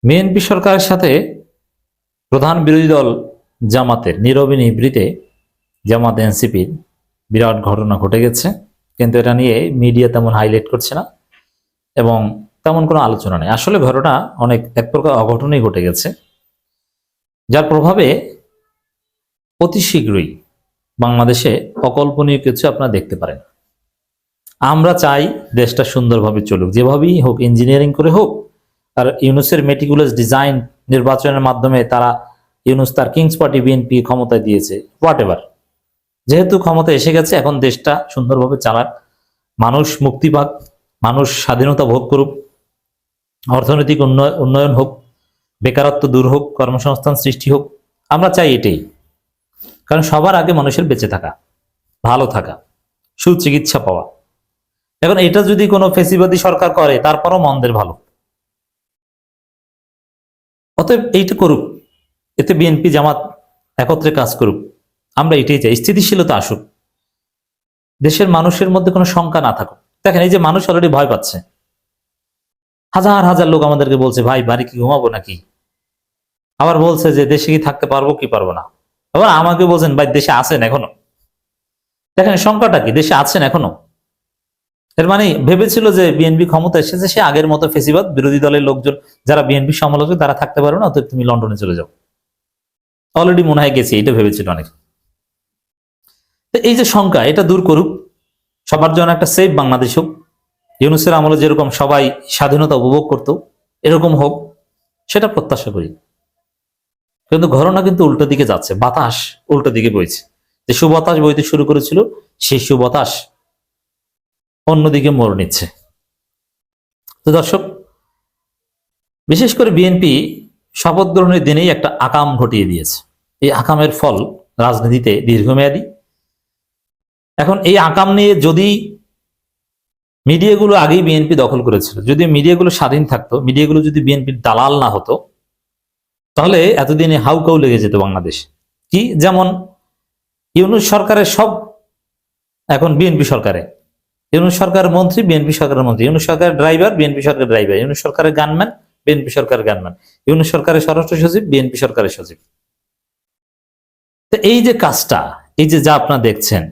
BNP সরকারের সাথে প্রধান বিরোধী দল জামাতের নীরবে নিভৃতে জামাত এনসিপির বিরাট ঘটনা ঘটে গেছে, কিন্তু এটা নিয়ে মিডিয়া তেমন হাইলাইট করছে না এবং তেমন কোনো আলোচনা নেই। আসলে ঘটনা অনেক এক প্রকার অঘটনই ঘটে গেছে, যার প্রভাবে অতি শীঘ্রই বাংলাদেশে অকল্পনীয় কিছু আপনারা দেখতে পারেন। আমরা চাই দেশটা সুন্দরভাবে চলুক, যেভাবেই হোক, ইঞ্জিনিয়ারিং করে হোক। আর ইউনুসের মেটিকুলাস ডিজাইন নির্বাচনের মাধ্যমে তারা ইউনুস তার কিংস পার্টি বিএনপি ক্ষমতায় দিয়েছে, হোয়াট এভার, যেহেতু ক্ষমতা এসে গেছে, এখন দেশটা সুন্দরভাবে চালাক, মানুষ মুক্তি পাক, মানুষ স্বাধীনতা ভোগ করুক, অর্থনৈতিক উন্নয়ন হোক, বেকারত্ব দূর হোক, কর্মসংস্থান সৃষ্টি হোক। আমরা চাই এটাই, কারণ সবার আগে মানুষের বেঁচে থাকা, ভালো থাকা, সুচিকিৎসা পাওয়া। এখন এটা যদি কোনো ফেসিবাদী সরকার করে, তারপরও মন্দের ভালো। অতএব এইটা করুক, এতে বিএনপি জামাত একত্রে কাজ করুক, আমরা এটাই চাই। স্থিতিশীলতা আসুক, দেশের মানুষের মধ্যে কোনো শঙ্কা না থাকুক। দেখেন, এই যে মানুষ অলরেডি ভয় পাচ্ছে, হাজার হাজার লোক আমাদেরকে বলছে, ভাই বাড়ি কি ঘুমাবো নাকি? আবার বলছে যে দেশে কি থাকতে পারবো কি পারবো না। আবার আমাকে বলছেন, ভাই দেশে আছেন এখনো? দেখেন সংখ্যাটা কি, দেশে আছেন এখনো। এর মানে ভেবেছিল যে বিএনপি ক্ষমতা এসেছে, সে আগের মতো ফেসিবাদ বিরোধী দলের লোকজন যারা বিএনপি সমালোচক তারা থাকতে পারবে না, অতএব তুমি লন্ডনে চলে যাও। অলরেডি মনে হয় গেছে, এটা ভেবেছিল অনেক। তো এই যে শঙ্কা, এটা দূর করুক, সবার জন্য একটা সেফ বাংলাদেশ হোক। ইউনূসের আমলে যেরকম সবাই স্বাধীনতা উপভোগ করত, এরকম হোক, সেটা প্রত্যাশা করি। কিন্তু ঘটনা কিন্তু উল্টো দিকে যাচ্ছে, বাতাস উল্টো দিকে বইছে। যে সুবাতাস বইতে শুরু করেছিল, সেই সুবাতাস অন্যদিকে মোড় নিচ্ছে। তো দর্শক, বিশেষ করে বিএনপি শপথ গ্রহণের দিনেই একটা আকাম ঘটিয়ে দিয়েছে। এই আকামের ফল রাজনীতিতে দীর্ঘমেয়াদী। এখন এই আকাম নিয়ে যদি মিডিয়াগুলো আগেই বিএনপি দখল করেছিল, যদি মিডিয়াগুলো স্বাধীন থাকতো, মিডিয়াগুলো যদি বিএনপির দালাল না হতো, তাহলে এতদিনে হাউকাউ লেগে যেত বাংলাদেশ। কি যেমন ইউনূস সরকারের সব এখন বিএনপি সরকারে, ইউনূস সরকারের মন্ত্রী বিএনপি সরকারের মন্ত্রী, ইউনূস সরকারের ড্রাইভার বিএনপি সরকারের ড্রাইভার, ইউনূস সরকারের গানম্যান বিএনপি সরকারের গানম্যান, ইউনূস সরকারের স্বরাষ্ট্র সচিব বিএনপি সরকারের সচিব। তো এই যে কাজটা, এই যে যা আপনারা দেখছেন,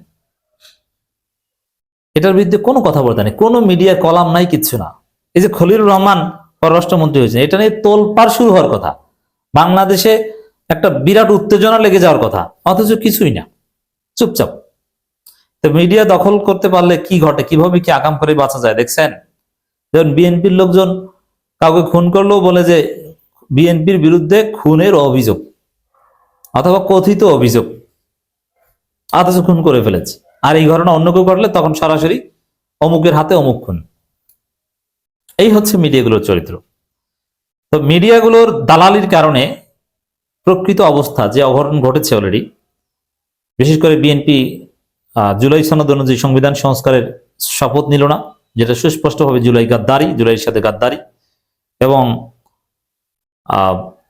এটার বিরুদ্ধে কোনো কথা বলতে নেই, কোনো মিডিয়ার কলাম নাই, কিচ্ছু না। এই যে খলিলুর রহমান পররাষ্ট্রমন্ত্রী হয়েছে, এটা নিয়ে তোলপাড় শুরু হওয়ার কথা, বাংলাদেশে একটা বিরাট উত্তেজনা লেগে যাওয়ার কথা, অথচ কিছুই না, চুপচাপ। তো মিডিয়া দখল করতে পারলে কি ঘটে, কিভাবে কি আকাম করে বাঁচা যায় দেখছেন। যেমন বিএনপির লোকজন কাউকে খুন করলেও বলে যে বিএনপির বিরুদ্ধে খুনের অভিযোগ অথবা কথিত অভিযোগ, অথচ খুন করে ফেলেছে। আর এই ঘটনা অন্য কেউ ঘটলে তখন সরাসরি অমুকের হাতে অমুক খুন। এই হচ্ছে মিডিয়াগুলোর চরিত্র। তো মিডিয়াগুলোর দালালির কারণে প্রকৃত অবস্থা যে অঘটন ঘটেছে অলরেডি, বিশেষ করে বিএনপি জুলাই সনদ অনুযায়ী সংবিধান সংস্কারের শপথ নিল না, যেটা সুস্পষ্টভাবে জুলাই গাদ্দারি, জুলাইয়ের সাথে গাদ্দারি, এবং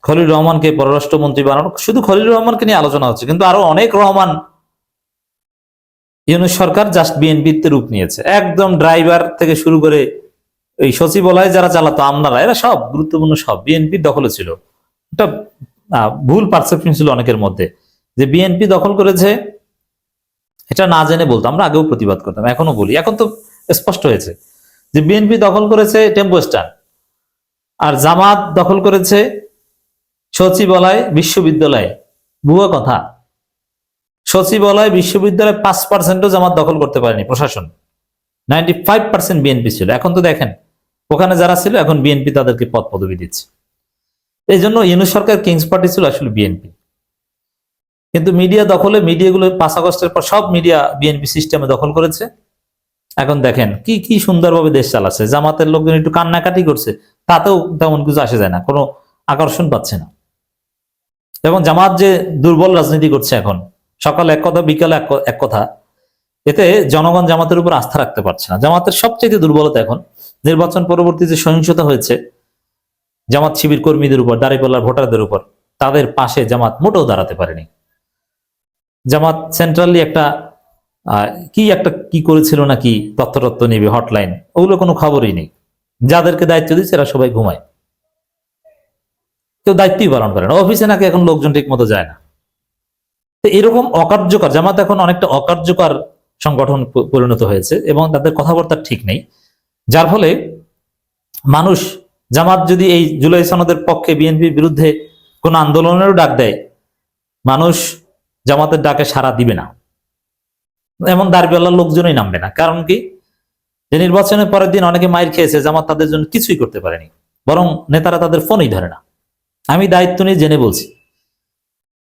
খলিলুর রহমানকে পররাষ্ট্রমন্ত্রী বানানো। শুধু খলিলুর রহমানকে নিয়ে আলোচনা হচ্ছে, কিন্তু আরো অনেক রহমান ইউনূস সরকার জাস্ট বিএনপিতে রূপ নিয়েছে। একদম ড্রাইভার থেকে শুরু করে এই সচিবালয় যারা চালাতো আমলারা, এরা সব গুরুত্বপূর্ণ, সব বিএনপির দখলে ছিল। এটা ভুল পারসেপশন ছিল অনেকের মধ্যে যে বিএনপি দখল করেছে, এটা না জেনে বলতো। আমরা আগেও প্রতিবাদ করতাম, এখনো বলি, এখন তো স্পষ্ট হয়েছে যে বিএনপি দখল করেছে টেম্পো স্ট্যান্ড, আর জামাত দখল করেছে সচিবালয়, বিশ্ববিদ্যালয়। ভুয়া কথা। সচিবালয়, বিশ্ববিদ্যালয় 5%ও জামাত দখল করতে পারেনি প্রশাসন, 95% বিএনপি ছিল। এখন তো দেখেন ওখানে যারা ছিল, এখন বিএনপি তাদেরকে পদ পদবি দিচ্ছে। এই জন্য ইউনূস সরকার কিংস পার্টি ছিল আসলে বিএনপি। কিন্তু মিডিয়া দখলে, মিডিয়াগুলো 5 আগস্টের পর সব মিডিয়া বিএনপি সিস্টেমে দখল করেছে। এখন দেখেন কি কি সুন্দরভাবে দেশ চালাচ্ছে। জামাতের লোকজন একটু কান্নাকাটি করছে, তাতেও তেমন কিছু আসে যায় না, কোনো আকর্ষণ পাচ্ছে না। এবং জামাত যে দুর্বল রাজনীতি করছে, এখন সকালে এক কথা বিকালে এক কথা, এতে জনগণ জামাতের উপর আস্থা রাখতে পারছে না। জামাতের সবচেয়ে দুর্বলতা এখন নির্বাচন পরবর্তী যে সহিংসতা হয়েছে জামাত শিবির কর্মীদের উপর, দাঁড়িপাল্লার ভোটারদের উপর, তাদের পাশে জামাত মোটেও দাঁড়াতে পারেনি। জামাত সেন্ট্রালি একটা কি করেছিল নাকি, তথ্য নিবে, হটলাইন, ওগুলো কোনো খবরই নেই। যাদেরকে দায়িত্ব দিচ্ছে এরা সবাই ঘুমায়। কেউ দায়িত্বই পালন করে না, অফিসে নাকি এখন লোকজন ঠিক মতো যায় না। তো এরকম অকার্যকর জামাত এখন অনেকটা অকার্যকর সংগঠন পরিণত হয়েছে এবং তাদের কথাবার্তা ঠিক নেই, যার ফলে মানুষ জামাত যদি এই জুলাই সনদের পক্ষে বিএনপির বিরুদ্ধে কোন আন্দোলনেরও ডাক দেয়, মানুষ জামাতের ডাকে সাড়া দিবে না, এমন দাঁড়িপাল্লার লোকজনই নামবে না। কারণ কি, যে নির্বাচনের পরের দিন অনেকে মাইর খেয়েছে, জামাত তাদের জন্য কিছুই করতে পারেনি, বরং নেতারা তাদের ফোনই ধরে না। আমি দায়িত্ব নিয়ে জেনে বলছি,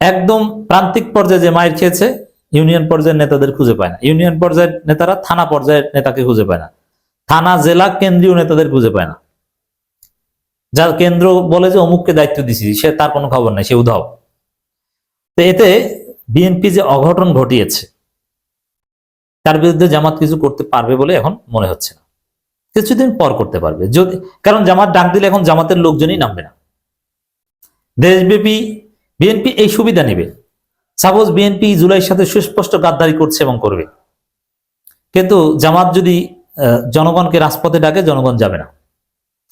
একদম প্রান্তিক পর্যায়ে যে মাইর খেয়েছে ইউনিয়ন পর্যায়ের নেতাদের খুঁজে পায় না, ইউনিয়ন পর্যায়ের নেতারা থানা পর্যায়ের নেতাকে খুঁজে পায় না, থানা জেলা কেন্দ্রীয় নেতাদের খুঁজে পায় না। যার কেন্দ্র বলে যে অমুককে দায়িত্ব দিছি, সে তার কোনো খবর নাই, সে উধাও। তো এতে বিএনপি যে অঘটন ঘটিয়েছে তার বিরুদ্ধে জামাত কিছু করতে পারবে বলে এখন মনে হচ্ছে না। কিছুদিন পর করতে পারবে যদি, কারণ জামাত ডাক দিলে এখন জামাতের লোকজনই নামবে না। দেশব্যাপী বিএনপি এই সুবিধা নেবে। সাপোজ বিএনপি জুলাইয়ের সাথে সুস্পষ্ট গাদ্দারি করছে এবং করবে, কিন্তু জামাত যদি জনগণকে রাজপথে ডাকে, জনগণ যাবে না।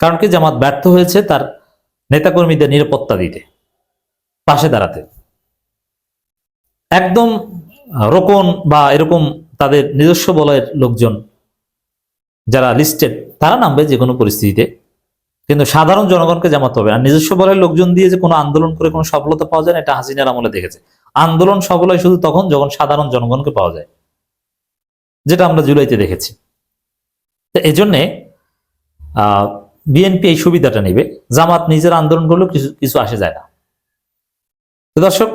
কারণ কি, জামাত ব্যর্থ হয়েছে তার নেতাকর্মীদের নিরাপত্তা দিতে, পাশে দাঁড়াতে। একদম রোকন বা এরকম তাদের নিজস্ব বলয়ের লোকজন যারা লিস্টেড, তারা নামবে যে কোনো পরিস্থিতিতে, কিন্তু সাধারণ জনগণকে জামাত হবে। আর নিজস্ব বলয়ের লোকজন দিয়ে যে কোনো আন্দোলন করে কোনো সফলতা পাওয়া যায় না, এটা হাসিনার আমলে দেখেছে। আন্দোলন সফল হয় শুধু তখন যখন সাধারণ জনগণকে পাওয়া যায়, যেটা আমরা জুলাইতে দেখেছি। তো এই জন্যে বিএনপি এই সুবিধাটা নেবে, জামাত নিজের আন্দোলন করলেও কিছু কিছু আসে যায় না। তো দর্শক,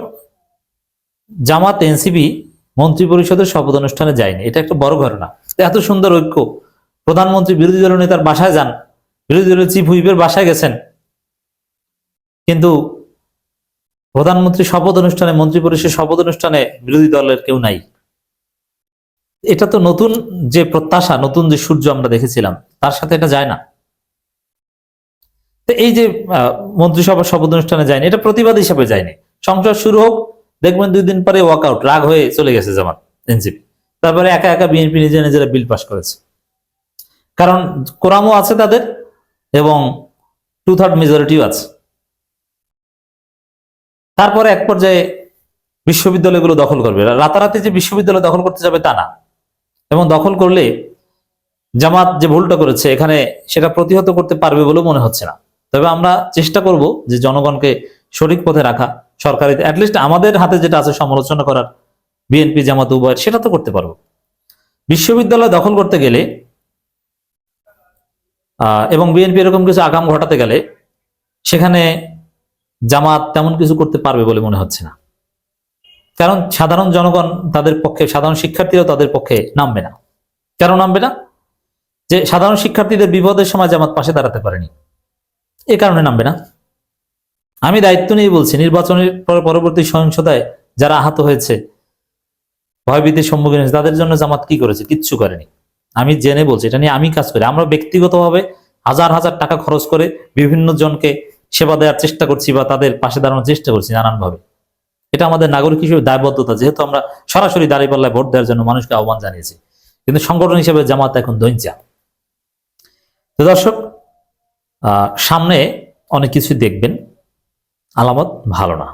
জামাত এনসিপি মন্ত্রী পরিষদের শপথ অনুষ্ঠানে যায়নি, এটা একটা বড় ঘটনা। এত সুন্দর ঐক্য, প্রধানমন্ত্রী বিরোধী দলের নেতার বাসায় যান, বিরোধী দলের চিফ হুইপের বাসায় গেছেন, কিন্তু প্রধানমন্ত্রী শপথ অনুষ্ঠানে, মন্ত্রী পরিষদের শপথ অনুষ্ঠানে বিরোধী দলের কেউ নাই। এটা তো নতুন যে প্রত্যাশা, নতুন যে সূর্য আমরা দেখেছিলাম, তার সাথে এটা যায় না। তো এই যে মন্ত্রিসভার শপথ অনুষ্ঠানে যায়নি, এটা প্রতিবাদ হিসেবে যায়নি। সংসদ শুরু হোক, দেখবেন 2 দিন পরে ওয়াকআউট, রাগ হয়ে চলে গেছে জামাত এনসিপি। তারপরে একা একা বিএনপি নিজেরা বিল পাস করেছে, কারণ কোরামও আছে তাদের এবং 2/3 মেজরিটিও আছে। তারপরে এক পর্যায়ে বিশ্ববিদ্যালয়গুলো দখল করবে। রাতারাতি যে বিশ্ববিদ্যালয় দখল করতে যাবে তা না, এবং দখল করলে জামাত যে ভুলটা করেছে এখানে, সেটা প্রতিহত করতে পারবে বলে মনে হচ্ছে না। তবে আমরা চেষ্টা করব যে জনগণকে সঠিক পথে রাখা, সরকারি অ্যাটলিস্ট আমাদের হাতে যেটা আছে সমালোচনা করার, বিএনপি জামাত উভয়ের, সেটা তো করতে পারবো। বিশ্ববিদ্যালয় দখল করতে গেলে এবং বিএনপি এরকম কিছু আগাম ঘটাতে গেলে সেখানে জামাত তেমন কিছু করতে পারবে বলে মনে হচ্ছে না। কারণ সাধারণ জনগণ তাদের পক্ষে, সাধারণ শিক্ষার্থীরাও তাদের পক্ষে নামবে না। কেন নামবে না? যে সাধারণ শিক্ষার্থীদের বিপদের সময় জামাত পাশে দাঁড়াতে পারেনি, এ কারণে নামবে না। আমি দায়িত্ব নিয়ে বলছি, নির্বাচনের পরবর্তী সহিংসতায় যারা আহত হয়েছে, ভয়ভীতির সম্মুখীন হয়েছে, তাদের জন্য জামাত কি করেছে? কিচ্ছু করেনি। আমি জেনে বলছি, এটা নিয়ে আমি কাজ করি। আমরা ব্যক্তিগতভাবে হাজার হাজার টাকা খরচ করে বিভিন্ন জনকে সেবা দেওয়ার চেষ্টা করছি বা তাদের পাশে দাঁড়ানোর চেষ্টা করছি নানানভাবে। এটা আমাদের নাগরিক হিসেবে দায়বদ্ধতা, যেহেতু আমরা সরাসরি দাঁড়িপাল্লায় ভোট দেওয়ার জন্য মানুষকে আহ্বান জানিয়েছি। কিন্তু সংগঠন হিসেবে জামাত এখন দৈঞ্চা। তো দর্শক, সামনে অনেক কিছু দেখবেন, আলামত ভালো না।